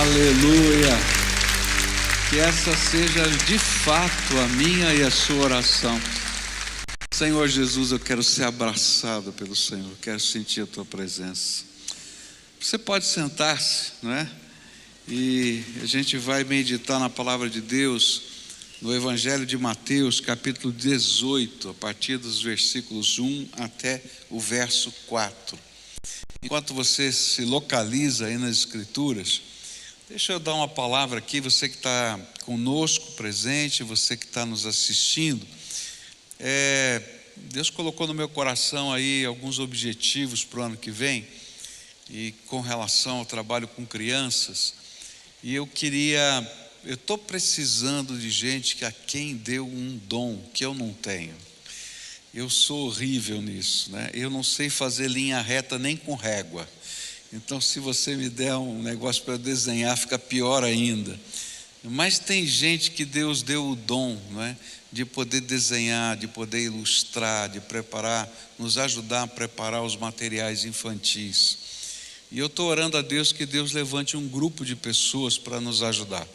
Aleluia. Que essa seja de fato a minha e a sua oração. Senhor Jesus, eu quero ser abraçado pelo Senhor, quero sentir a tua presença. Você pode sentar-se, não é? E a gente vai meditar na palavra de Deus no Evangelho de Mateus, capítulo 18, a partir dos versículos 1 até o verso 4. Enquanto você se localiza aí nas Escrituras, deixa eu dar uma palavra aqui, você que está conosco presente, você que está nos assistindo. Deus colocou no meu coração aí alguns objetivos para o ano que vem, e com relação ao trabalho com crianças, e eu estou precisando de gente a quem deu um dom que eu não tenho. Eu sou horrível nisso, né? Eu não sei fazer linha reta nem com régua. Então, se você me der um negócio para desenhar, fica pior ainda. Mas tem gente que Deus deu o dom, não é? De poder desenhar, de poder ilustrar, de preparar, nos ajudar a preparar os materiais infantis. E eu estou orando a Deus que Deus levante um grupo de pessoas para nos ajudar.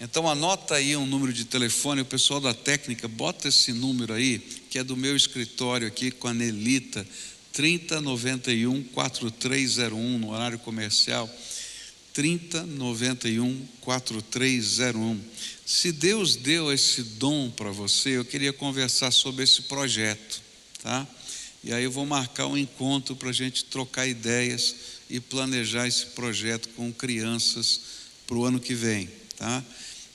Então anota aí um número de telefone, o pessoal da técnica, bota esse número aí, que é do meu escritório aqui com a Nelita, 3091-4301, no horário comercial, 3091-4301. Se Deus deu esse dom para você, eu queria conversar sobre esse projeto, tá? E aí eu vou marcar um encontro para a gente trocar ideias e planejar esse projeto com crianças para o ano que vem, tá?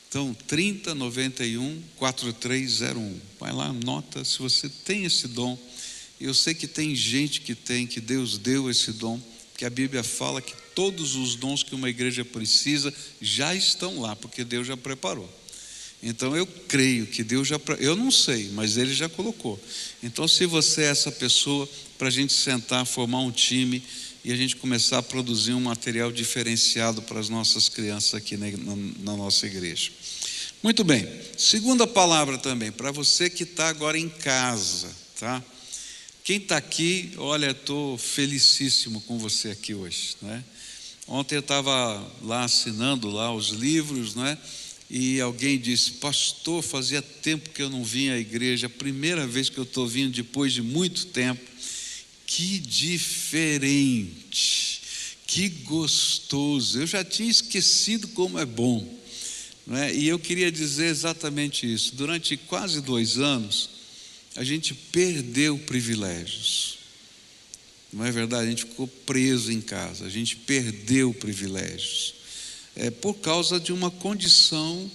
Então, 3091-4301. Vai lá, anota se você tem esse dom. Eu sei que tem gente que tem, que Deus deu esse dom, que a Bíblia fala que todos os dons que uma igreja precisa já estão lá, porque Deus já preparou. Então eu creio que Deus eu não sei, mas Ele já colocou. Então se você é essa pessoa, para a gente sentar, formar um time e a gente começar a produzir um material diferenciado para as nossas crianças aqui na nossa igreja. Muito bem, segunda palavra também, para você que está agora em casa, tá? Quem está aqui, olha, estou felicíssimo com você aqui hoje, né? Ontem eu estava lá assinando lá os livros, né? E alguém disse: pastor, fazia tempo que eu não vinha à igreja, a primeira vez que eu estou vindo depois de muito tempo. Que diferente, que gostoso, eu já tinha esquecido como é bom, não é? E eu queria dizer exatamente isso. Durante quase 2 anos, a gente perdeu privilégios, não é verdade? A gente ficou preso em casa, a gente perdeu privilégios, por causa de uma condição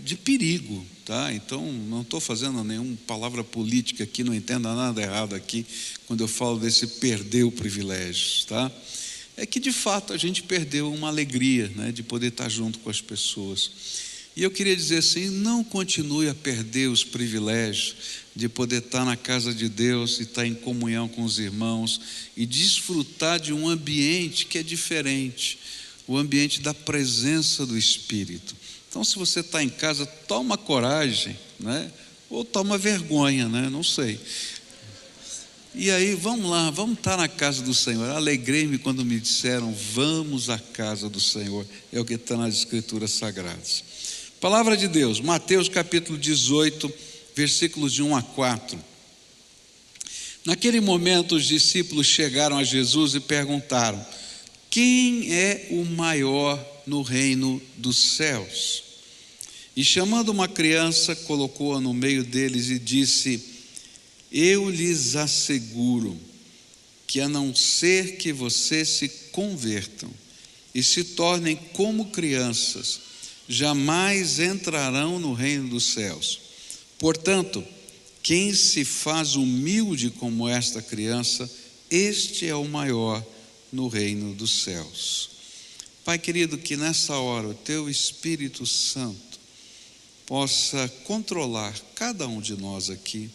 de perigo, tá? Então não estou fazendo nenhuma palavra política aqui, não entenda nada errado aqui quando eu falo desse perdeu privilégios, tá? É que de fato a gente perdeu uma alegria, né, de poder estar junto com as pessoas. E eu queria dizer assim: não continue a perder os privilégios de poder estar na casa de Deus e estar em comunhão com os irmãos e desfrutar de um ambiente que é diferente, o ambiente da presença do Espírito. Então, se você está em casa, toma coragem, né? Ou toma vergonha, né? Não sei. E aí, vamos lá, vamos estar na casa do Senhor. Alegrei-me quando me disseram: vamos à casa do Senhor. É o que está nas Escrituras Sagradas. Palavra de Deus, Mateus capítulo 18, versículos de 1 a 4. Naquele momento, os discípulos chegaram a Jesus e perguntaram: quem é o maior no reino dos céus? E chamando uma criança, colocou-a no meio deles e disse: eu lhes asseguro que, a não ser que vocês se convertam e se tornem como crianças, jamais entrarão no reino dos céus. Portanto, quem se faz humilde como esta criança, este é o maior no reino dos céus. Pai querido, que nessa hora o Teu Espírito Santo possa controlar cada um de nós aqui,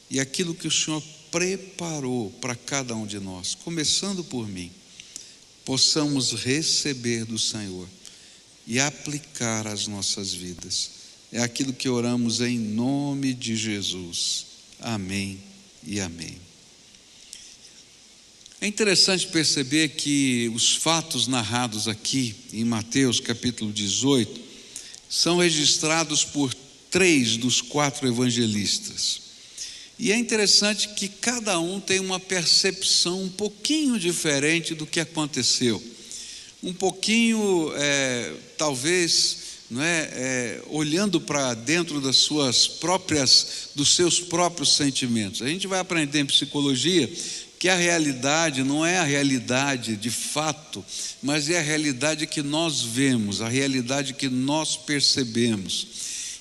e aquilo que o Senhor preparou para cada um de nós, começando por mim, possamos receber do Senhor e aplicar às nossas vidas. É aquilo que oramos em nome de Jesus. Amém e amém. É interessante perceber que os fatos narrados aqui em Mateus capítulo 18 são registrados por 3 dos 4 evangelistas. E é interessante que cada um tem uma percepção um pouquinho diferente do que aconteceu. Um pouquinho, talvez, olhando para dentro dos seus próprios sentimentos. A gente vai aprender em psicologia que a realidade não é a realidade de fato, mas é a realidade que nós vemos, a realidade que nós percebemos.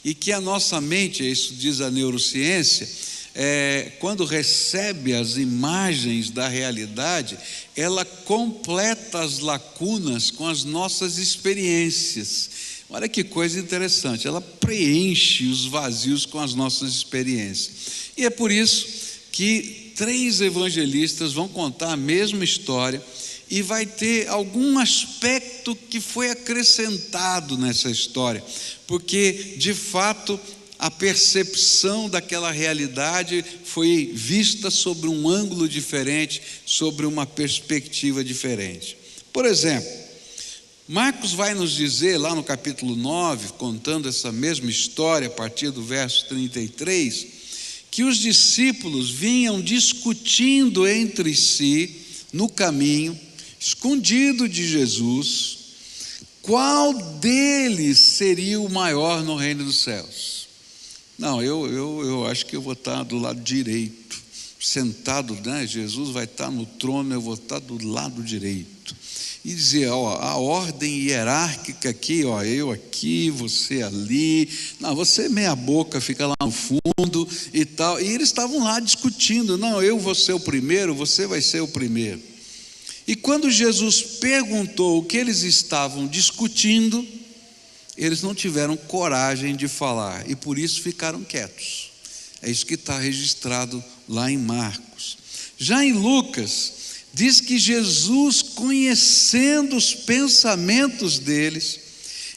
E que a nossa mente, isso diz a neurociência, quando recebe as imagens da realidade, ela completa as lacunas com as nossas experiências. Olha que coisa interessante, ela preenche os vazios com as nossas experiências. E é por isso que 3 evangelistas vão contar a mesma história e vai ter algum aspecto que foi acrescentado nessa história, porque de fato a percepção daquela realidade foi vista sobre um ângulo diferente, sobre uma perspectiva diferente. Por exemplo, Marcos vai nos dizer lá no capítulo 9, contando essa mesma história a partir do verso 33, que os discípulos vinham discutindo entre si no caminho, escondido de Jesus, qual deles seria o maior no reino dos céus. Não, eu acho que eu vou estar do lado direito, sentado, Jesus vai estar no trono, eu vou estar do lado direito. E dizer, a ordem hierárquica aqui, eu aqui, você ali, não, você meia boca, fica lá no fundo e tal. E eles estavam lá discutindo, não, eu vou ser o primeiro, você vai ser o primeiro. E quando Jesus perguntou o que eles estavam discutindo, eles não tiveram coragem de falar, e por isso ficaram quietos. É isso que está registrado lá em Marcos. Já em Lucas, diz que Jesus, conhecendo os pensamentos deles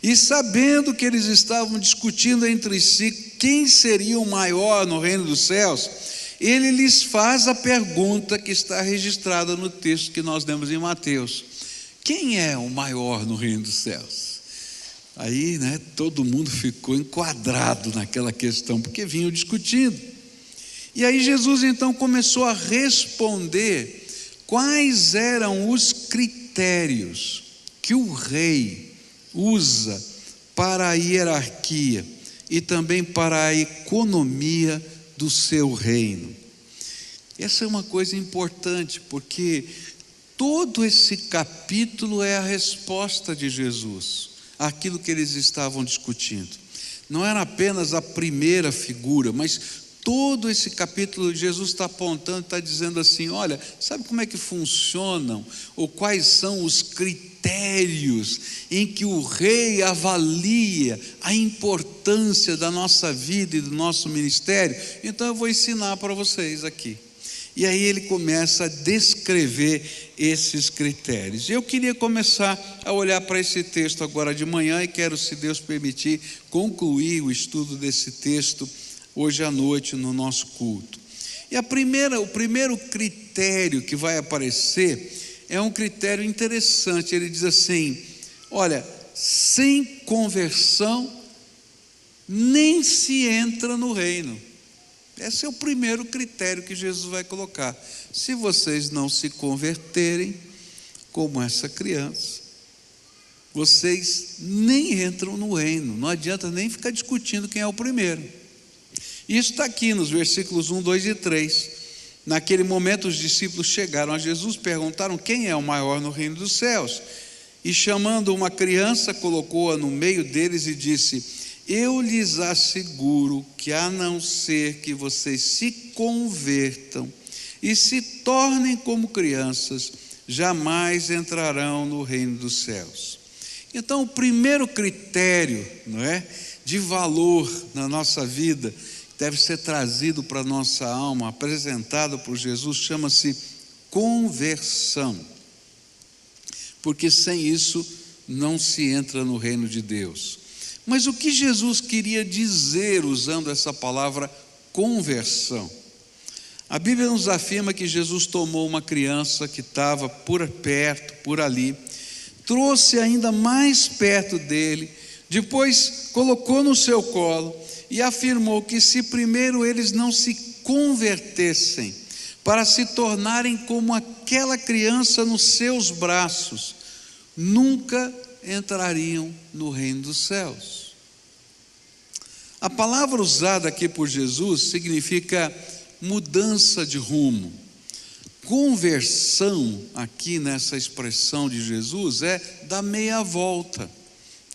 e sabendo que eles estavam discutindo entre si quem seria o maior no reino dos céus, ele lhes faz a pergunta que está registrada no texto que nós lemos em Mateus: quem é o maior no reino dos céus? Aí, todo mundo ficou enquadrado naquela questão, porque vinham discutindo. E aí Jesus então começou a responder quais eram os critérios que o rei usa para a hierarquia e também para a economia do seu reino. Essa é uma coisa importante, porque todo esse capítulo é a resposta de Jesus àquilo que eles estavam discutindo. Não era apenas a primeira figura, mas todo esse capítulo Jesus está apontando, está dizendo assim, olha, sabe como é que funcionam, ou quais são os critérios em que o rei avalia a importância da nossa vida e do nosso ministério? Então eu vou ensinar para vocês aqui. E aí ele começa a descrever esses critérios. Eu queria começar a olhar para esse texto agora de manhã, e quero, se Deus permitir, concluir o estudo desse texto hoje à noite no nosso culto. E o primeiro critério que vai aparecer é um critério interessante. Ele diz assim, olha, sem conversão nem se entra no reino. Esse é o primeiro critério que Jesus vai colocar. Se vocês não se converterem, como essa criança, vocês nem entram no reino. Não adianta nem ficar discutindo quem é o primeiro. Isso está aqui nos versículos 1, 2 e 3. Naquele momento os discípulos chegaram a Jesus, perguntaram quem é o maior no reino dos céus. E chamando uma criança, colocou-a no meio deles e disse: eu lhes asseguro que, a não ser que vocês se convertam e se tornem como crianças, jamais entrarão no reino dos céus. Então, o primeiro critério, de valor na nossa vida, deve ser trazido para a nossa alma, apresentado por Jesus, chama-se conversão. Porque sem isso não se entra no reino de Deus. Mas o que Jesus queria dizer usando essa palavra conversão? A Bíblia nos afirma que Jesus tomou uma criança que estava por perto, por ali, trouxe ainda mais perto dele, depois colocou no seu colo e afirmou que se primeiro eles não se convertessem, para se tornarem como aquela criança nos seus braços, nunca entrariam no reino dos céus. A palavra usada aqui por Jesus significa mudança de rumo. Conversão, aqui nessa expressão de Jesus, é dar meia volta,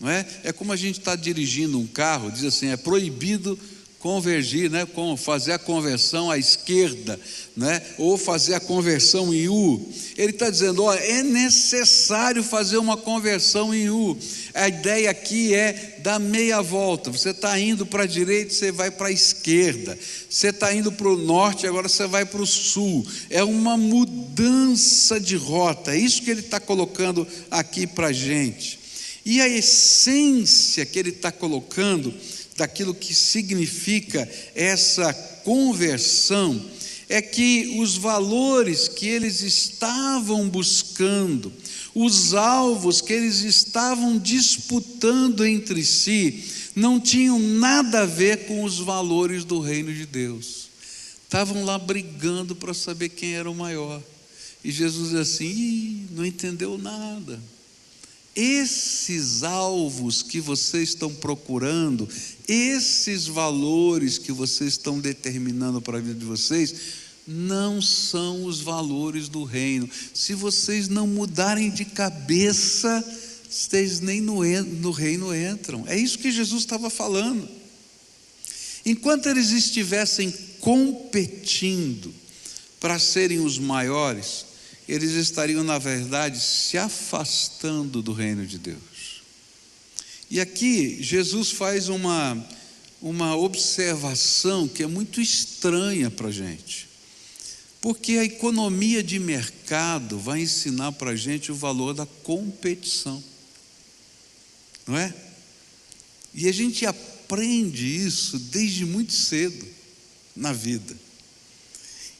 não é? É como a gente está dirigindo um carro, diz assim, é proibido convergir, né? Fazer a conversão à esquerda, né? Ou fazer a conversão em U. Ele está dizendo, olha, é necessário fazer uma conversão em U. A ideia aqui é dar meia volta. Você está indo para a direita, você vai para a esquerda. Você está indo para o norte, agora você vai para o sul. É uma mudança de rota. É isso que ele está colocando aqui para a gente. E a essência que ele está colocando daquilo que significa essa conversão é que os valores que eles estavam buscando, os alvos que eles estavam disputando entre si, não tinham nada a ver com os valores do reino de Deus. Estavam lá brigando para saber quem era o maior. E Jesus diz assim, não entendeu nada. Esses alvos que vocês estão procurando, esses valores que vocês estão determinando para a vida de vocês, não são os valores do reino. Se vocês não mudarem de cabeça, vocês nem no reino entram. É isso que Jesus estava falando. Enquanto eles estivessem competindo para serem os maiores, eles estariam, na verdade, se afastando do reino de Deus. E aqui Jesus faz uma observação que é muito estranha para a gente, porque a economia de mercado vai ensinar para a gente o valor da competição, não é? E a gente aprende isso desde muito cedo na vida.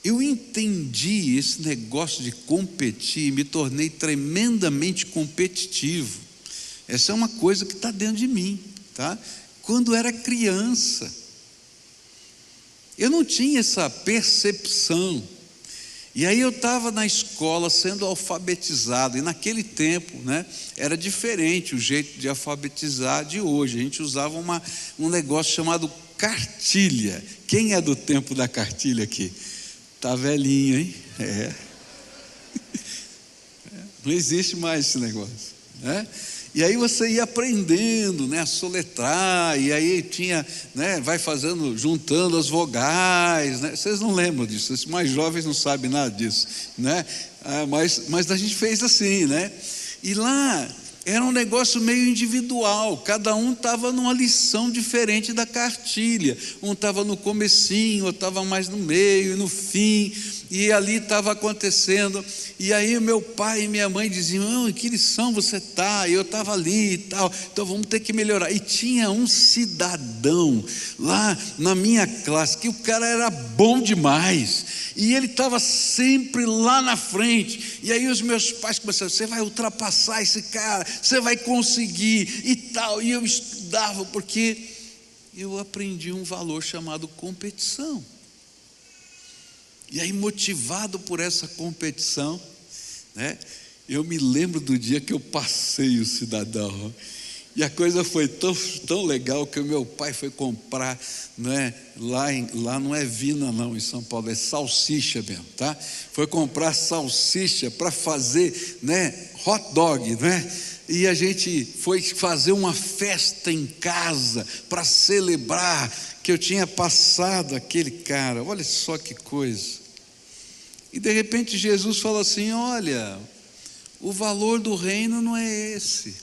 Eu entendi esse negócio de competir, me tornei tremendamente competitivo. Essa é uma coisa que está dentro de mim, tá? Quando era criança, eu não tinha essa percepção. E aí eu estava na escola sendo alfabetizado, e naquele tempo, né, era diferente o jeito de alfabetizar de hoje. A gente usava um negócio chamado cartilha. Quem é do tempo da cartilha aqui? Está velhinho, hein? Não existe mais esse negócio, né? E aí você ia aprendendo, né, a soletrar, e aí tinha, né, vai fazendo, juntando as vogais, né? Vocês não lembram disso, os mais jovens não sabem nada disso, né? Mas a gente fez assim, né? E lá era um negócio meio individual, cada um estava numa lição diferente da cartilha, um estava no comecinho, outro estava mais no meio e no fim, e ali estava acontecendo, e aí meu pai e minha mãe diziam, em que lição você está? E eu estava ali e tal, então vamos ter que melhorar. E tinha um cidadão lá na minha classe, que o cara era bom demais, e ele estava sempre lá na frente, e aí os meus pais começaram, você vai ultrapassar esse cara, você vai conseguir e tal, e eu estudava, porque eu aprendi um valor chamado competição. E aí, motivado por essa competição, né, eu me lembro do dia que eu passei o cidadão, e a coisa foi tão legal que o meu pai foi comprar, né, lá não é Vina não, em São Paulo, é salsicha mesmo, tá? Foi comprar salsicha para fazer, né, hot dog, né? E a gente foi fazer uma festa em casa para celebrar que eu tinha passado aquele cara. Olha só que coisa. E de repente Jesus fala assim, olha, o valor do reino não é esse.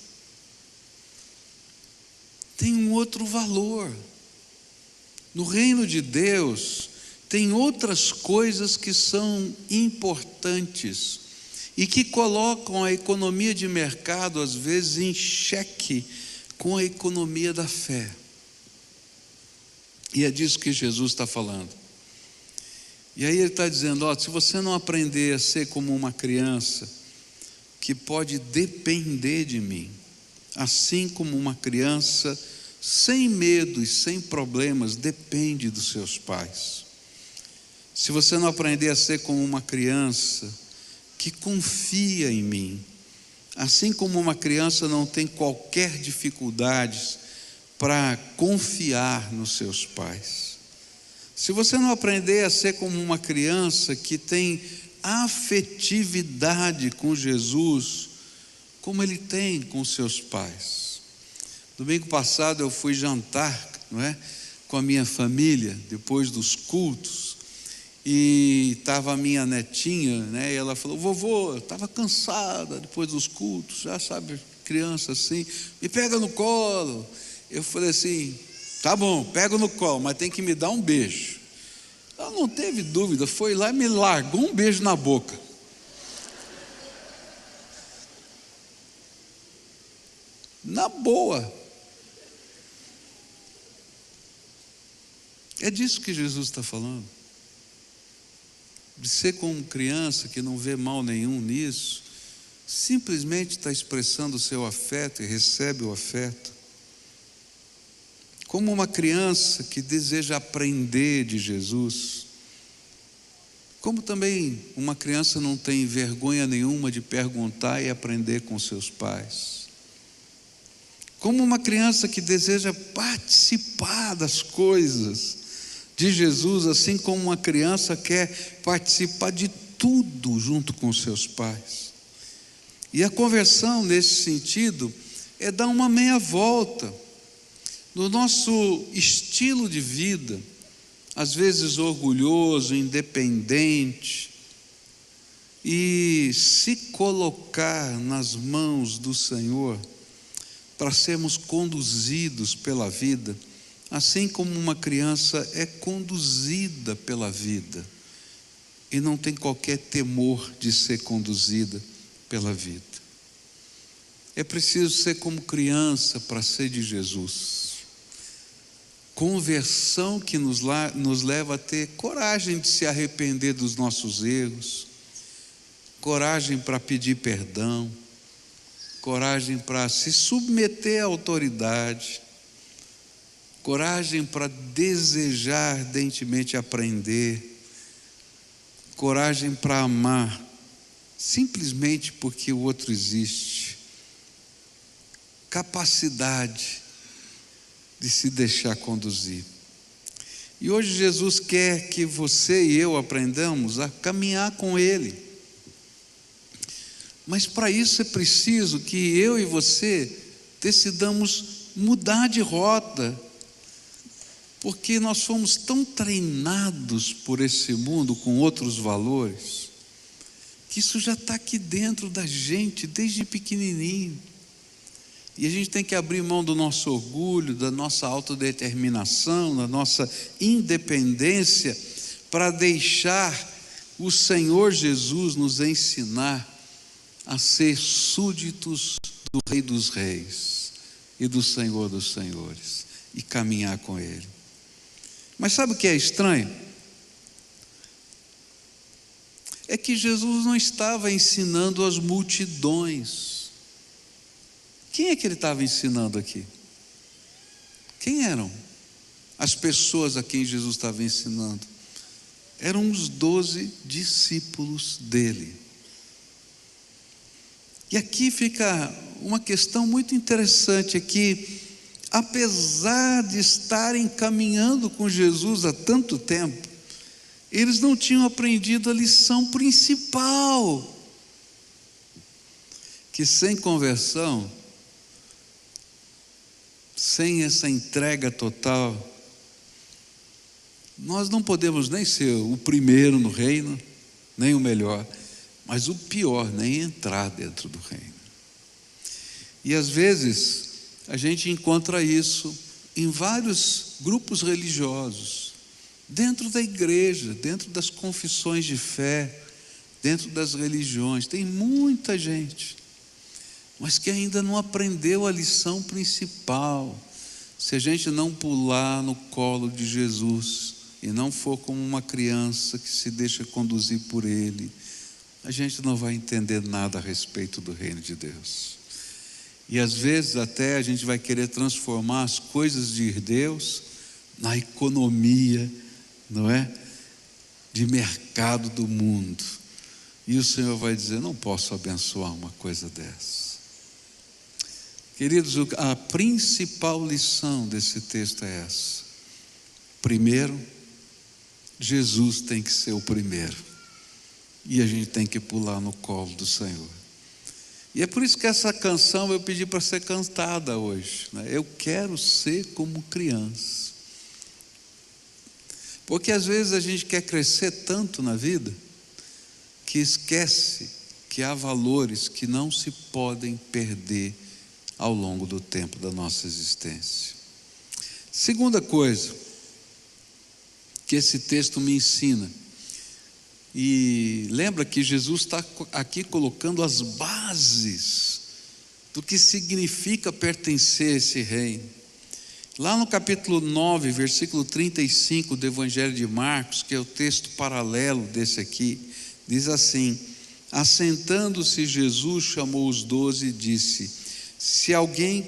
Tem um outro valor. No reino de Deus tem outras coisas que são importantes e que colocam a economia de mercado às vezes em xeque com a economia da fé. E é disso que Jesus está falando. E aí ele está dizendo, ó, se você não aprender a ser como uma criança que pode depender de mim, assim como uma criança sem medo e sem problemas depende dos seus pais. Se você não aprender a ser como uma criança que confia em mim, assim como uma criança não tem qualquer dificuldade para confiar nos seus pais. Se você não aprender a ser como uma criança que tem afetividade com Jesus, como ele tem com seus pais. Domingo passado eu fui jantar, não é, com a minha família, depois dos cultos, e estava a minha netinha, né, e ela falou, vovô, eu estava cansada depois dos cultos, já sabe, criança assim, me pega no colo. Eu falei assim, tá bom, pego no colo, mas tem que me dar um beijo. Ela não teve dúvida, foi lá e me largou um beijo na boca. Na boa. É disso que Jesus está falando. De ser como criança que não vê mal nenhum nisso, simplesmente está expressando o seu afeto e recebe o afeto. Como uma criança que deseja aprender de Jesus, como também uma criança não tem vergonha nenhuma de perguntar e aprender com seus pais. Como uma criança que deseja participar das coisas de Jesus, assim como uma criança quer participar de tudo junto com seus pais. E a conversão nesse sentido é dar uma meia volta no nosso estilo de vida, às vezes orgulhoso, independente, e se colocar nas mãos do Senhor para sermos conduzidos pela vida, assim como uma criança é conduzida pela vida e não tem qualquer temor de ser conduzida pela vida. É preciso ser como criança para ser de Jesus. Conversão que nos leva a ter coragem de se arrepender dos nossos erros, coragem para pedir perdão, coragem para se submeter à autoridade, coragem para desejar ardentemente aprender, coragem para amar, simplesmente porque o outro existe, capacidade de se deixar conduzir. E hoje Jesus quer que você e eu aprendamos a caminhar com Ele. Mas para isso é preciso que eu e você decidamos mudar de rota, porque nós fomos tão treinados por esse mundo com outros valores, que isso já está aqui dentro da gente desde pequenininho. E a gente tem que abrir mão do nosso orgulho, da nossa autodeterminação, da nossa independência, para deixar o Senhor Jesus nos ensinar a ser súditos do Rei dos Reis e do Senhor dos Senhores, e caminhar com Ele. Mas sabe o que é estranho? É que Jesus não estava ensinando as multidões. Quem é que ele estava ensinando aqui? Quem eram as pessoas a quem Jesus estava ensinando? Eram os 12 discípulos dele. E aqui fica uma questão muito interessante, é que apesar de estarem caminhando com Jesus há tanto tempo, eles não tinham aprendido a lição principal, que sem conversão, sem essa entrega total, nós não podemos nem ser o primeiro no reino, nem o melhor, mas o pior, nem entrar dentro do reino. E às vezes a gente encontra isso em vários grupos religiosos, dentro da igreja, dentro das confissões de fé, dentro das religiões. Tem muita gente, mas que ainda não aprendeu a lição principal. Se a gente não pular no colo de Jesus e não for como uma criança que se deixa conduzir por Ele, a gente não vai entender nada a respeito do reino de Deus. E às vezes até a gente vai querer transformar as coisas de Deus na economia, não é? De mercado do mundo. E o Senhor vai dizer: não posso abençoar uma coisa dessa. Queridos, a principal lição desse texto é essa. Primeiro, Jesus tem que ser o primeiro. E a gente tem que pular no colo do Senhor. E é por isso que essa canção eu pedi para ser cantada hoje, né? Eu quero ser como criança. Porque às vezes a gente quer crescer tanto na vida que esquece que há valores que não se podem perder ao longo do tempo da nossa existência. Segunda coisa que esse texto me ensina, e lembra que Jesus está aqui colocando as bases do que significa pertencer a esse reino. Lá no capítulo 9, versículo 35 do Evangelho de Marcos, que é o texto paralelo desse aqui, diz assim: assentando-se Jesus chamou os 12 e disse: se alguém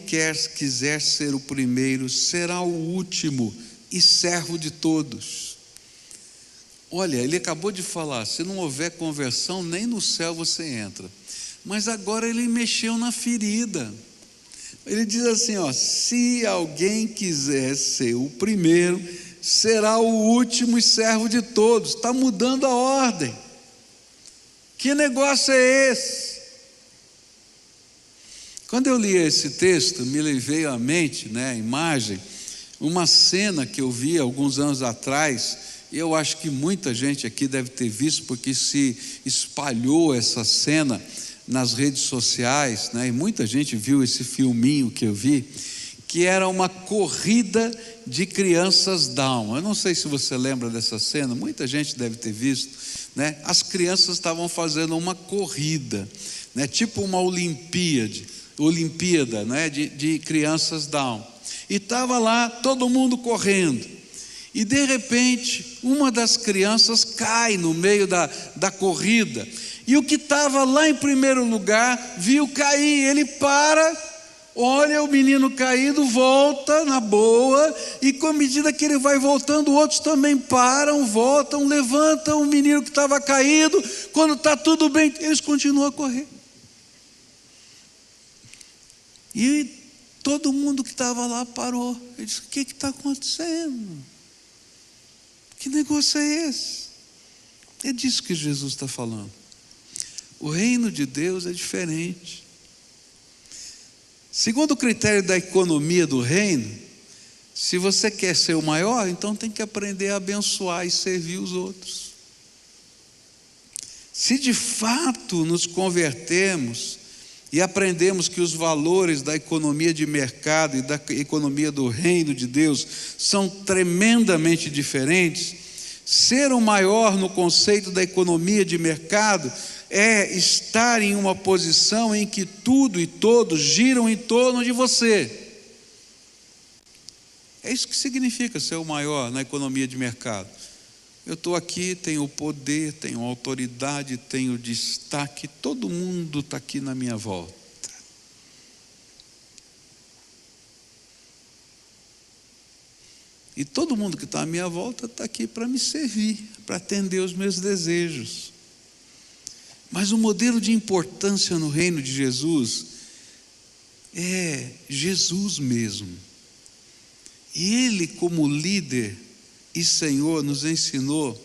quiser ser o primeiro, será o último e servo de todos. Olha, ele acabou de falar: se não houver conversão, nem no céu você entra. Mas agora ele mexeu na ferida. Ele diz assim, ó: se alguém quiser ser o primeiro, será o último e servo de todos. Está mudando a ordem. Que negócio é esse? Quando eu li esse texto, me veio à mente, né, a imagem, uma cena que eu vi alguns anos atrás. Eu acho que muita gente aqui deve ter visto, porque se espalhou essa cena nas redes sociais, né? E muita gente viu esse filminho que eu vi, que era uma corrida de crianças Down. Eu não sei se você lembra dessa cena, muita gente deve ter visto, né? As crianças estavam fazendo uma corrida, né? Tipo uma Olimpíada, né? de crianças Down. E estava lá todo mundo correndo. E de repente, uma das crianças cai no meio da corrida. E o que estava lá em primeiro lugar, viu cair. Ele para, olha o menino caído, volta na boa. E com a medida que ele vai voltando, outros também param, voltam, levantam o menino que estava caído. Quando está tudo bem, eles continuam a correr. E todo mundo que estava lá parou. Ele disse: o que está acontecendo? Que negócio é esse? É disso que Jesus está falando. O reino de Deus é diferente. Segundo o critério da economia do reino, se você quer ser o maior, então tem que aprender a abençoar e servir os outros. Se de fato nos convertermos e aprendemos que os valores da economia de mercado e da economia do reino de Deus são tremendamente diferentes, ser o maior no conceito da economia de mercado é estar em uma posição em que tudo e todos giram em torno de você. É isso que significa ser o maior na economia de mercado. Eu estou aqui, tenho poder, tenho autoridade, tenho destaque, todo mundo está aqui na minha volta. E todo mundo que está à minha volta está aqui para me servir, para atender os meus desejos. Mas o modelo de importância no reino de Jesus é Jesus mesmo. E Ele, como líder e Senhor, nos ensinou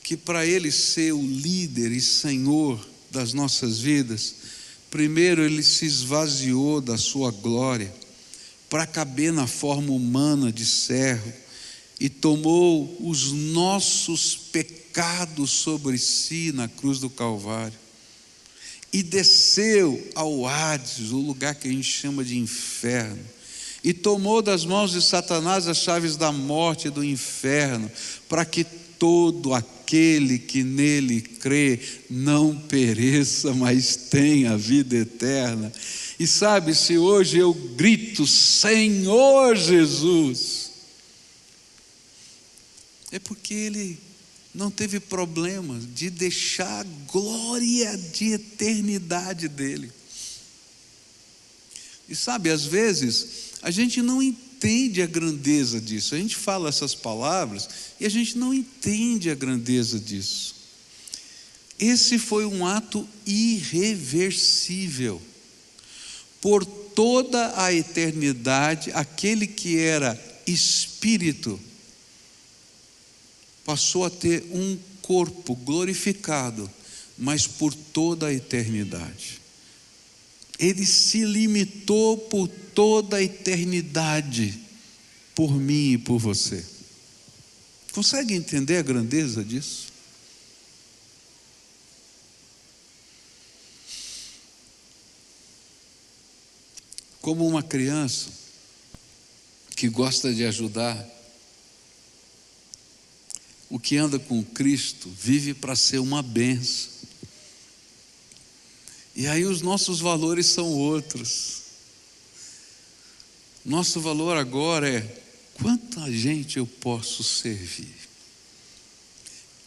que para Ele ser o líder e Senhor das nossas vidas, primeiro Ele se esvaziou da sua glória para caber na forma humana de servo e tomou os nossos pecados sobre si na cruz do Calvário e desceu ao Hades, o lugar que a gente chama de inferno, e tomou das mãos de Satanás as chaves da morte e do inferno, para que todo aquele que nele crê não pereça, mas tenha vida eterna. E sabe, se hoje eu grito Senhor Jesus, É porque ele não teve problema de deixar a glória de eternidade dele. E sabe, às vezes, a gente não entende a grandeza disso. A gente fala essas palavras e a gente não entende a grandeza disso. Esse foi um ato irreversível. Por toda a eternidade, aquele que era espírito passou a ter um corpo glorificado, mas por toda a eternidade. Ele se limitou por toda a eternidade, por mim e por você. Consegue entender a grandeza disso? Como uma criança que gosta de ajudar, o que anda com Cristo vive para ser uma bênção. E aí os nossos valores são outros. Nosso valor agora é: quanta gente eu posso servir?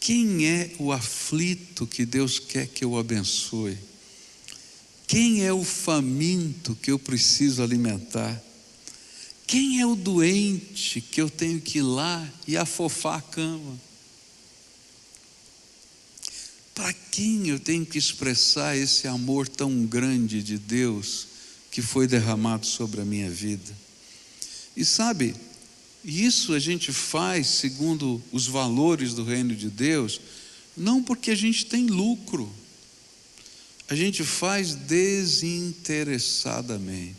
Quem é o aflito que Deus quer que eu abençoe? Quem é o faminto que eu preciso alimentar? Quem é o doente que eu tenho que ir lá e afofar a cama? Para quem eu tenho que expressar esse amor tão grande de Deus que foi derramado sobre a minha vida? E sabe, isso a gente faz segundo os valores do reino de Deus, não porque a gente tem lucro, a gente faz desinteressadamente.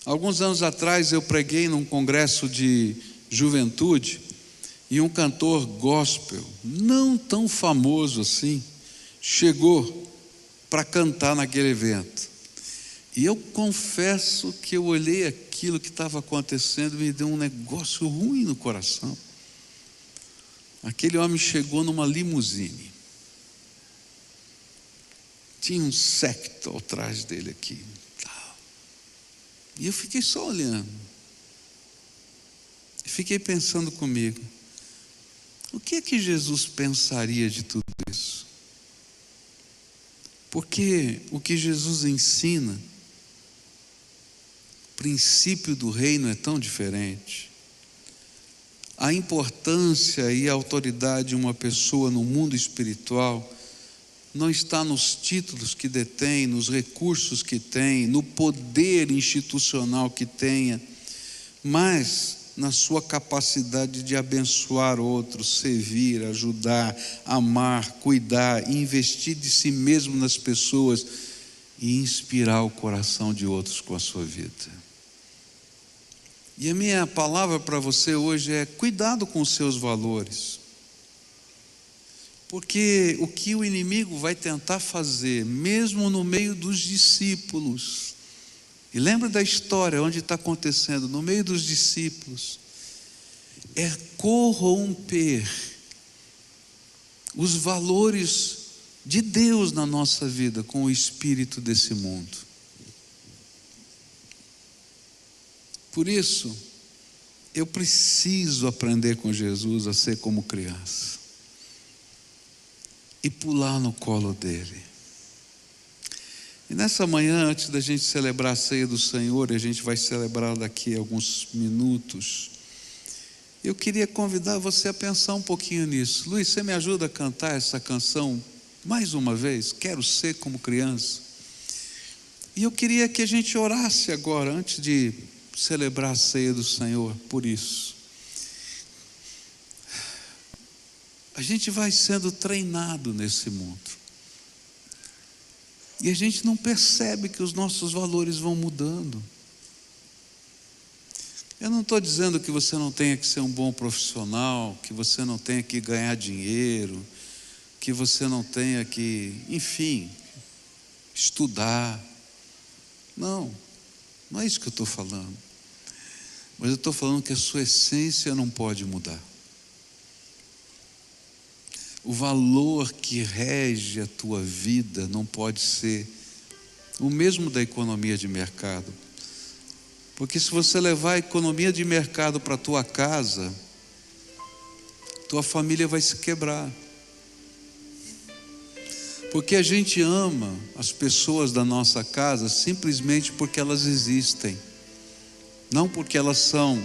Alguns anos atrás eu preguei num congresso de juventude, e um cantor gospel, não tão famoso assim, chegou para cantar naquele evento. E eu confesso que eu olhei aquilo que estava acontecendo e me deu um negócio ruim no coração. Aquele homem chegou numa limusine. Tinha um séquito atrás dele aqui. E eu fiquei só olhando. E fiquei pensando comigo: o que é que Jesus pensaria de tudo isso? Porque o que Jesus ensina, o princípio do reino é tão diferente. A importância e a autoridade de uma pessoa no mundo espiritual não está nos títulos que detém, nos recursos que tem, no poder institucional que tenha, mas na sua capacidade de abençoar outros, servir, ajudar, amar, cuidar, investir de si mesmo nas pessoas e inspirar o coração de outros com a sua vida. E a minha palavra para você hoje é: cuidado com os seus valores. Porque o que o inimigo vai tentar fazer, mesmo no meio dos discípulos, e lembra da história onde está acontecendo, no meio dos discípulos, é corromper os valores de Deus na nossa vida com o espírito desse mundo. Por isso, eu preciso aprender com Jesus a ser como criança e pular no colo dele. E nessa manhã, antes da gente celebrar a ceia do Senhor, e a gente vai celebrar daqui a alguns minutos, eu queria convidar você a pensar um pouquinho nisso. Luiz, você me ajuda a cantar essa canção mais uma vez? Quero ser como criança. E eu queria que a gente orasse agora, antes de celebrar a ceia do Senhor, por isso. A gente vai sendo treinado nesse mundo. E a gente não percebe que os nossos valores vão mudando. Eu não estou dizendo que você não tenha que ser um bom profissional, que você não tenha que ganhar dinheiro, que você não tenha que, enfim, estudar. Não é isso que eu estou falando. Mas eu estou falando que a sua essência não pode mudar. O valor que rege a tua vida não pode ser o mesmo da economia de mercado. Porque se você levar a economia de mercado para a tua casa, tua família vai se quebrar. Porque a gente ama as pessoas da nossa casa simplesmente porque elas existem, não porque elas são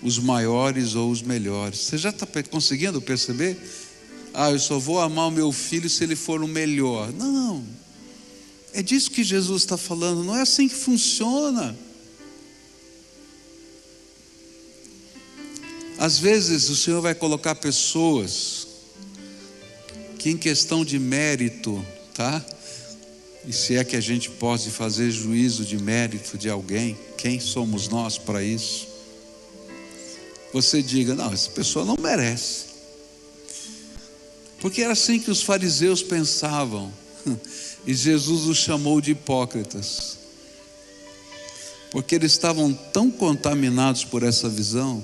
os maiores ou os melhores. Você já está conseguindo perceber? Eu só vou amar o meu filho se ele for o melhor. Não, é disso que Jesus está falando. Não é assim que funciona. Às vezes o Senhor vai colocar pessoas que em questão de mérito, tá? E se é que a gente pode fazer juízo de mérito de alguém, quem somos nós para isso? Você diga, não, essa pessoa não merece. Porque era assim que os fariseus pensavam. E Jesus os chamou de hipócritas. Porque eles estavam tão contaminados por essa visão,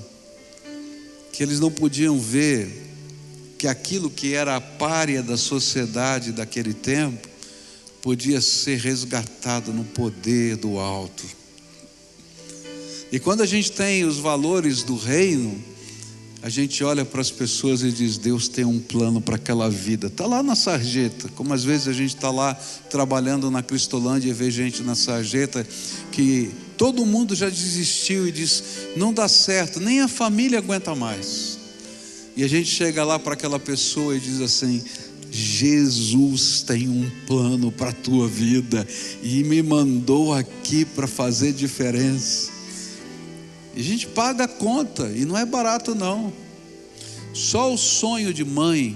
que eles não podiam ver que aquilo que era a pária da sociedade daquele tempo podia ser resgatado no poder do alto. E quando a gente tem os valores do reino, a gente olha para as pessoas e diz, Deus tem um plano para aquela vida. Está lá na sarjeta, como às vezes a gente está lá trabalhando na Cristolândia e vê gente na sarjeta que todo mundo já desistiu e diz, não dá certo, nem a família aguenta mais. E a gente chega lá para aquela pessoa e diz assim, Jesus tem um plano para a tua vida e me mandou aqui para fazer diferença. E a gente paga a conta, e não é barato não. Só o sonho de mãe,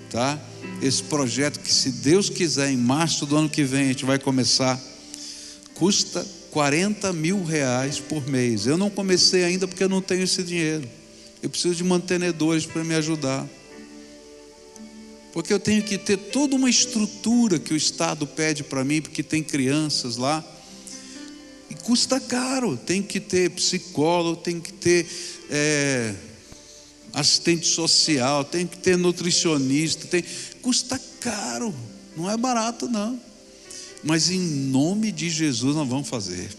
tá? Esse projeto que, se Deus quiser, em março do ano que vem a gente vai começar, custa R$40 mil por mês. Eu não comecei ainda porque eu não tenho esse dinheiro. Eu preciso de mantenedores para me ajudar. Porque eu tenho que ter toda uma estrutura que o Estado pede para mim, porque tem crianças lá. E custa caro. Tem que ter psicólogo, tem que ter assistente social, tem que ter nutricionista. Custa caro. Não é barato não. Mas em nome de Jesus nós vamos fazer.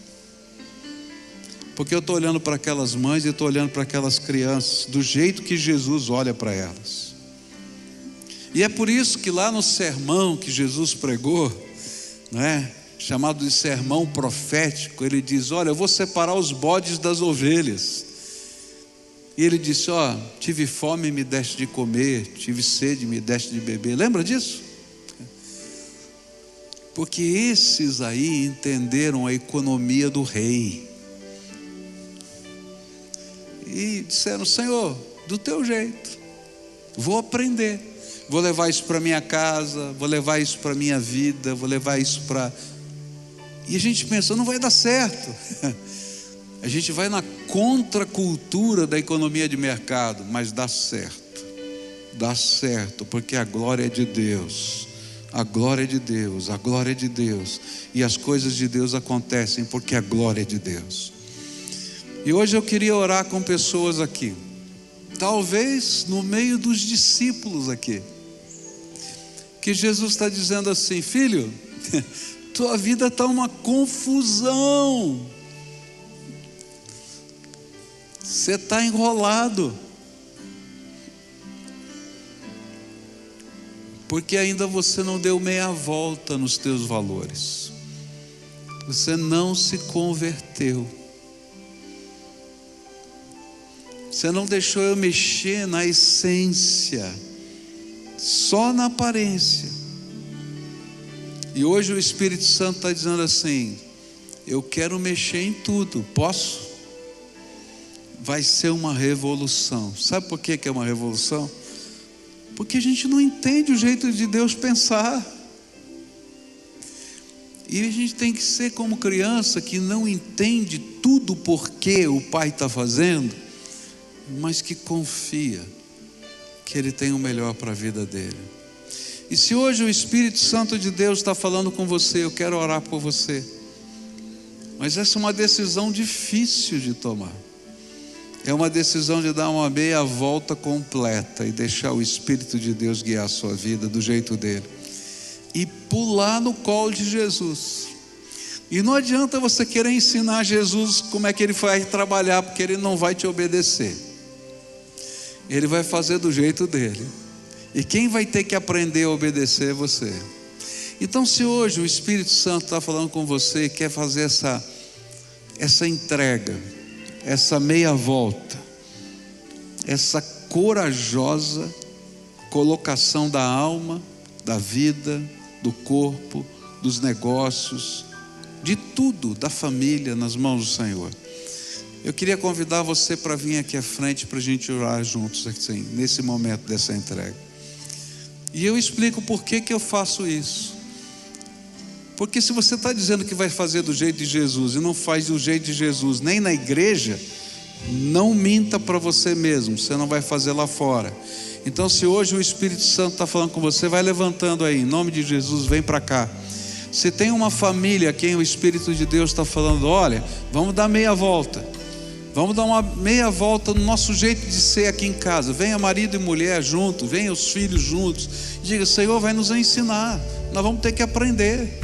Porque eu estou olhando para aquelas mães e estou olhando para aquelas crianças do jeito que Jesus olha para elas. E é por isso que lá no sermão que Jesus pregou, né, chamado de sermão profético, ele diz, olha, eu vou separar os bodes das ovelhas. E ele disse, tive fome e me deste de comer, tive sede e me deste de beber. Lembra disso? Porque esses aí entenderam a economia do rei. E disseram, Senhor, do teu jeito, vou aprender, vou levar isso para minha casa, vou levar isso para minha vida, vou levar isso para... E a gente pensa, não vai dar certo. A gente vai na contracultura da economia de mercado, mas dá certo, porque a glória é de Deus. A glória é de Deus, a glória é de Deus. E as coisas de Deus acontecem porque a glória é de Deus. E hoje eu queria orar com pessoas aqui, talvez no meio dos discípulos aqui, que Jesus está dizendo assim, filho, tua vida está uma confusão, você está enrolado, porque ainda você não deu meia volta nos teus valores, você não se converteu, você não deixou eu mexer na essência, só na aparência. E hoje o Espírito Santo está dizendo assim, eu quero mexer em tudo, posso? Vai ser uma revolução. Sabe por que é uma revolução? Porque a gente não entende o jeito de Deus pensar. E a gente tem que ser como criança que não entende tudo porque o pai está fazendo, mas que confia que Ele tem o melhor para a vida dele. E se hoje o Espírito Santo de Deus está falando com você, eu quero orar por você. Mas essa é uma decisão difícil de tomar. É uma decisão de dar uma meia volta completa e deixar o Espírito de Deus guiar a sua vida do jeito dele. E pular no colo de Jesus. E não adianta você querer ensinar Jesus como é que ele vai trabalhar, porque ele não vai te obedecer. Ele vai fazer do jeito dele. E quem vai ter que aprender a obedecer é você. Então, se hoje o Espírito Santo está falando com você e quer fazer essa entrega, essa meia volta, essa corajosa colocação da alma, da vida, do corpo, dos negócios, de tudo, da família, nas mãos do Senhor. Eu queria convidar você para vir aqui à frente para a gente orar juntos, assim, nesse momento dessa entrega. E eu explico por que eu faço isso. Porque se você está dizendo que vai fazer do jeito de Jesus e não faz do jeito de Jesus nem na igreja, não minta para você mesmo, você não vai fazer lá fora. Então, se hoje o Espírito Santo está falando com você, vai levantando aí, em nome de Jesus, vem para cá. Se tem uma família a quem o Espírito de Deus está falando, olha, vamos dar meia volta, vamos dar uma meia volta no nosso jeito de ser aqui em casa. Venha marido e mulher junto, venha os filhos juntos, diga: Senhor, vai nos ensinar, nós vamos ter que aprender.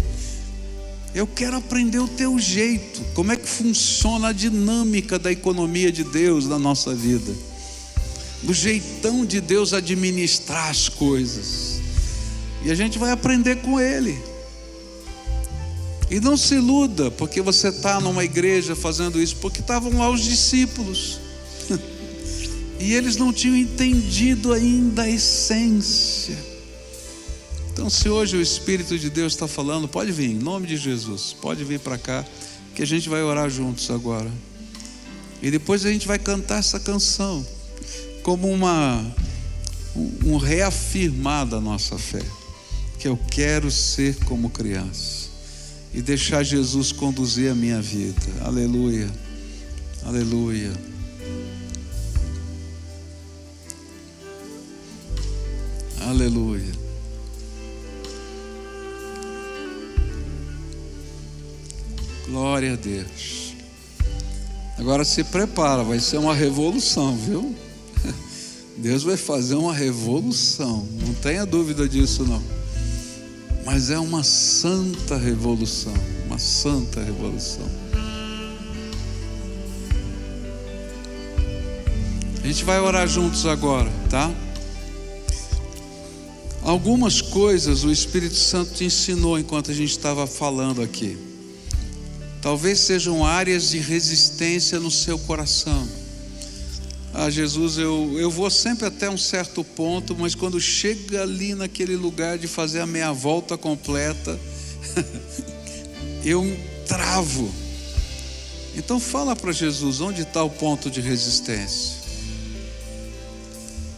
Eu quero aprender o teu jeito, como é que funciona a dinâmica da economia de Deus na nossa vida, do jeitão de Deus administrar as coisas. E a gente vai aprender com Ele. E não se iluda porque você está numa igreja fazendo isso, porque estavam lá os discípulos e eles não tinham entendido ainda a essência. Então, se hoje o Espírito de Deus está falando, pode vir, em nome de Jesus, pode vir para cá, que a gente vai orar juntos agora. E depois a gente vai cantar essa canção como um reafirmar da nossa fé, que eu quero ser como criança e deixar Jesus conduzir a minha vida. Aleluia, aleluia. Aleluia. Glória a Deus. Agora se prepara, vai ser uma revolução, viu? Deus vai fazer uma revolução, não tenha dúvida disso não. Mas é uma santa revolução, uma santa revolução. A gente vai orar juntos agora, tá? Algumas coisas o Espírito Santo te ensinou enquanto a gente estava falando aqui. Talvez sejam áreas de resistência no seu coração. Jesus, eu vou sempre até um certo ponto, mas quando chega ali naquele lugar de fazer a meia volta completa, eu travo. Então fala para Jesus, onde está o ponto de resistência?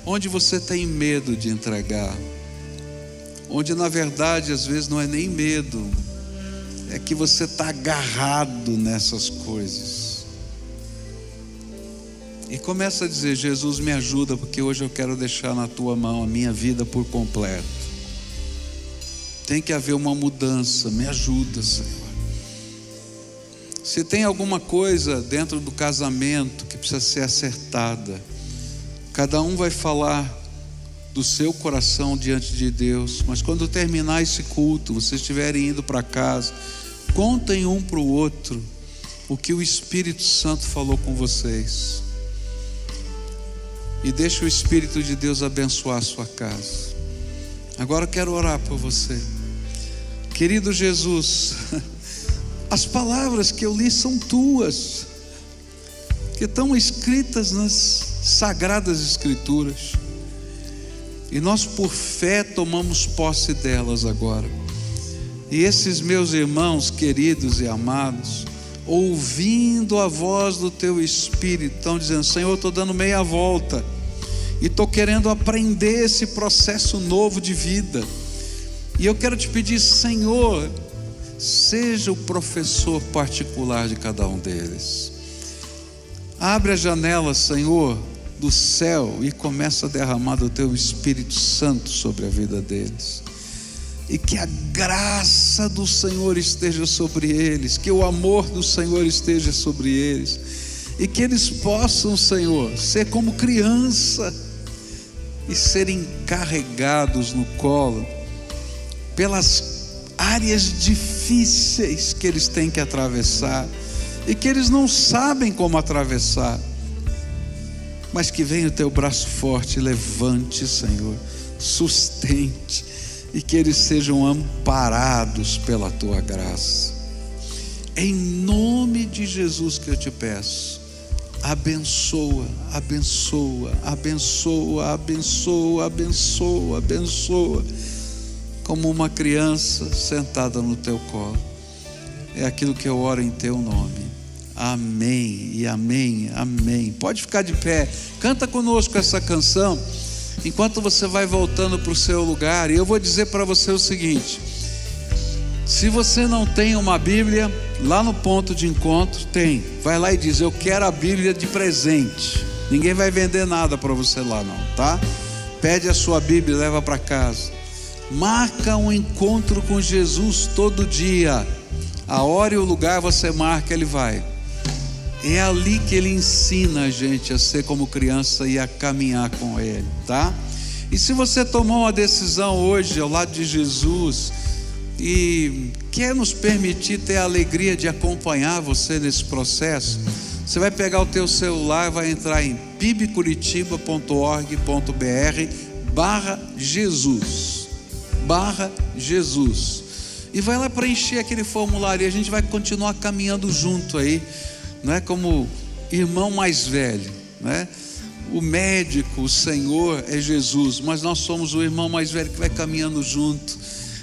Onde você tem medo de entregar? Onde na verdade às vezes não é nem medo, é que você está agarrado nessas coisas. E começa a dizer: Jesus, me ajuda, porque hoje eu quero deixar na tua mão a minha vida por completo. Tem que haver uma mudança, me ajuda, Senhor. Se tem alguma coisa dentro do casamento que precisa ser acertada, cada um vai falar do seu coração diante de Deus, mas quando terminar esse culto, vocês estiverem indo para casa, contem um para o outro o que o Espírito Santo falou com vocês. E deixa o Espírito de Deus abençoar a sua casa. Agora eu quero orar por você. Querido Jesus, as palavras que eu li são tuas, que estão escritas nas Sagradas Escrituras. E nós por fé tomamos posse delas agora. E esses meus irmãos queridos e amados, ouvindo a voz do teu Espírito, estão dizendo: Senhor, eu estou dando meia volta e estou querendo aprender esse processo novo de vida. E eu quero te pedir, Senhor, seja o professor particular de cada um deles. Abre a janela, Senhor, do céu e começa a derramar do teu Espírito Santo sobre a vida deles. E que a graça do Senhor esteja sobre eles, que o amor do Senhor esteja sobre eles, e que eles possam, Senhor, ser como criança e serem carregados no colo pelas áreas difíceis difíceis que eles têm que atravessar e que eles não sabem como atravessar, mas que venha o teu braço forte, levante, Senhor, sustente, e que eles sejam amparados pela tua graça. Em nome de Jesus que eu te peço, abençoa, abençoa, abençoa, abençoa, abençoa, abençoa, como uma criança sentada no teu colo. É aquilo que eu oro em teu nome. Amém e amém, amém. Pode ficar de pé, canta conosco essa canção, enquanto você vai voltando para o seu lugar. E eu vou dizer para você o seguinte: se você não tem uma Bíblia, lá no ponto de encontro tem, vai lá e diz: eu quero a Bíblia de presente. Ninguém vai vender nada para você lá não, tá? Pede a sua Bíblia e leva para casa. Marca um encontro com Jesus todo dia. A hora e o lugar você marca, ele vai. É ali que ele ensina a gente a ser como criança e a caminhar com ele, tá? E se você tomou uma decisão hoje ao lado de Jesus e quer nos permitir ter a alegria de acompanhar você nesse processo, você vai pegar o teu celular e vai entrar em pibcuritiba.org.br/Jesus, e vai lá preencher aquele formulário, e a gente vai continuar caminhando junto aí, não é, como irmão mais velho, né? O médico, o Senhor é Jesus, mas nós somos o irmão mais velho que vai caminhando junto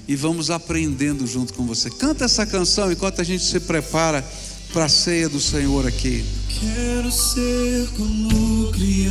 e vamos aprendendo junto com você. Canta essa canção enquanto a gente se prepara para a ceia do Senhor aqui. Quero ser como criança.